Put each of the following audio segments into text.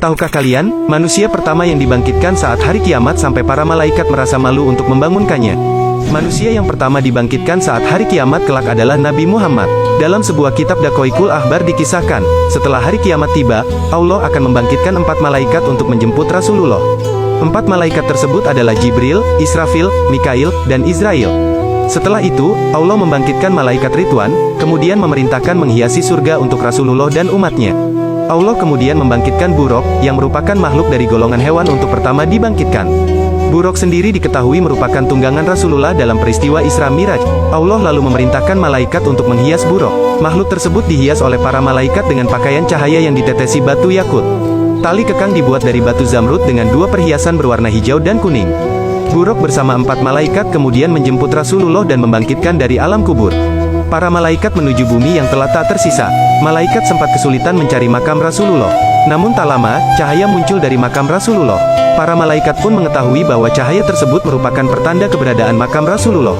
Tahukah kalian, manusia pertama yang dibangkitkan saat hari kiamat sampai para malaikat merasa malu untuk membangunkannya? Manusia yang pertama dibangkitkan saat hari kiamat kelak adalah Nabi Muhammad. Dalam sebuah kitab Daqaiqul Ahbar dikisahkan, setelah hari kiamat tiba, Allah akan membangkitkan 4 malaikat untuk menjemput Rasulullah. 4 malaikat tersebut adalah Jibril, Israfil, Mikail, dan Israel. Setelah itu, Allah membangkitkan malaikat Ridwan, kemudian memerintahkan menghiasi surga untuk Rasulullah dan umatnya. Allah kemudian membangkitkan Buraq, yang merupakan makhluk dari golongan hewan untuk pertama dibangkitkan. Buraq sendiri diketahui merupakan tunggangan Rasulullah dalam peristiwa Isra Miraj. Allah lalu memerintahkan malaikat untuk menghias Buraq. Makhluk tersebut dihias oleh para malaikat dengan pakaian cahaya yang ditetesi batu yakut. Tali kekang dibuat dari batu zamrud dengan 2 perhiasan berwarna hijau dan kuning. Buraq bersama 4 malaikat kemudian menjemput Rasulullah dan membangkitkan dari alam kubur. Para malaikat menuju bumi yang telah tak tersisa. Malaikat sempat kesulitan mencari makam Rasulullah. Namun tak lama, cahaya muncul dari makam Rasulullah. Para malaikat pun mengetahui bahwa cahaya tersebut merupakan pertanda keberadaan makam Rasulullah.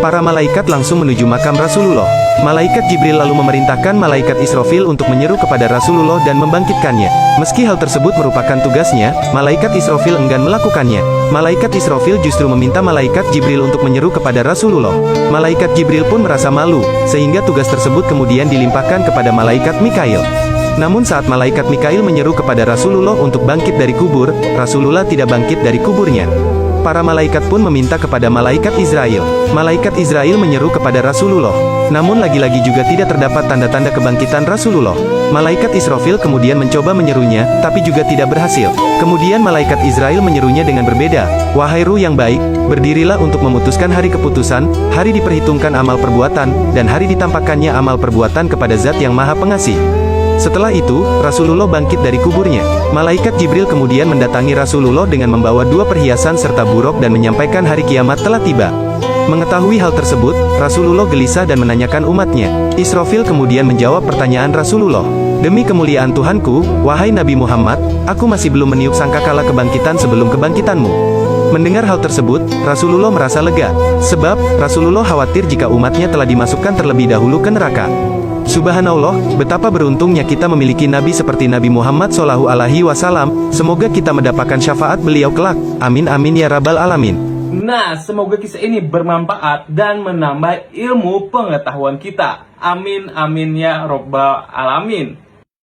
Para malaikat langsung menuju makam Rasulullah. Malaikat Jibril lalu memerintahkan malaikat Israfil untuk menyeru kepada Rasulullah dan membangkitkannya. Meski hal tersebut merupakan tugasnya, malaikat Israfil enggan melakukannya. Malaikat Israfil justru meminta malaikat Jibril untuk menyeru kepada Rasulullah. Malaikat Jibril pun merasa malu, sehingga tugas tersebut kemudian dilimpahkan kepada malaikat Mikail. Namun saat malaikat Mikail menyeru kepada Rasulullah untuk bangkit dari kubur, Rasulullah tidak bangkit dari kuburnya. Para malaikat pun meminta kepada malaikat Israel. Malaikat Israel menyeru kepada Rasulullah. Namun lagi-lagi juga tidak terdapat tanda-tanda kebangkitan Rasulullah. Malaikat Israfil kemudian mencoba menyerunya, tapi juga tidak berhasil. Kemudian malaikat Israel menyerunya dengan berbeda. Wahai ruh yang baik, berdirilah untuk memutuskan hari keputusan, hari diperhitungkan amal perbuatan, dan hari ditampakkannya amal perbuatan kepada Zat yang Maha Pengasih. Setelah itu, Rasulullah bangkit dari kuburnya. Malaikat Jibril kemudian mendatangi Rasulullah dengan membawa 2 perhiasan serta Buraq dan menyampaikan hari kiamat telah tiba. Mengetahui hal tersebut, Rasulullah gelisah dan menanyakan umatnya. Israfil kemudian menjawab pertanyaan Rasulullah. Demi kemuliaan Tuhanku, wahai Nabi Muhammad, aku masih belum meniup sangkakala kebangkitan sebelum kebangkitanmu. Mendengar hal tersebut, Rasulullah merasa lega. Sebab, Rasulullah khawatir jika umatnya telah dimasukkan terlebih dahulu ke neraka. Subhanallah, betapa beruntungnya kita memiliki Nabi seperti Nabi Muhammad SAW. Semoga kita mendapatkan syafaat beliau kelak. Amin amin ya rabbal alamin. Nah, semoga kisah ini bermanfaat dan menambah ilmu pengetahuan kita. Amin amin ya rabbal alamin.